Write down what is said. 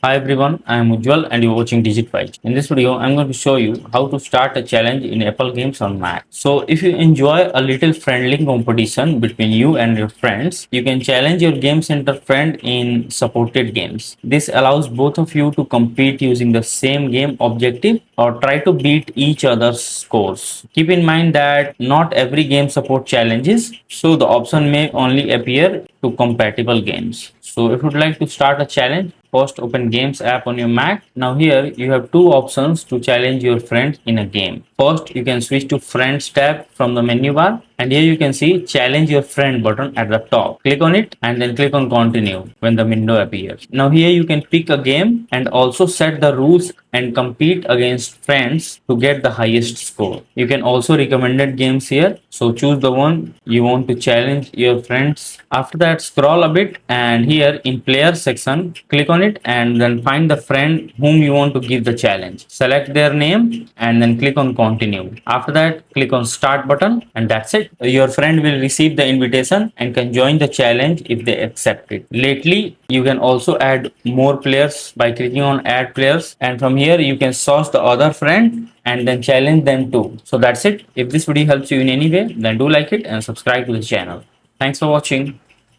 Hi everyone, I am Ujjwal and you're watching Digit Fight. In this video, I'm going to show you how to start a challenge in Apple Games on Mac. So if you enjoy a little friendly competition between you and your friends, you can challenge your Game Center friend in supported games. This allows both of you to compete using the same game objective or try to beat each other's scores. Keep in mind that not every game supports challenges, so the option may only appear to compatible games. So if you'd like to start a challenge, first open Games app on your Mac. Now here you have two options to challenge your friends in a game. First, you can switch to Friends tab from the menu bar, and here you can see Challenge Your Friend button at the top. Click on it and then click on Continue when the window appears. Now here you can pick a game and also set the rules and compete against friends to get the highest score. You can also recommended games here, so choose the one you want to challenge your friends. After that, scroll a bit and here in player section, click on it and then find the friend whom you want to give the challenge. Select their name and then click on continue. After that, click on start button and that's it. Your friend will receive the invitation and can join the challenge if they accept it. Lately, you can also add more players by clicking on add players, and from here you can source the other friend and then challenge them too. So that's it. If this video helps you in any way, then do like it and subscribe to the channel. Thanks for watching.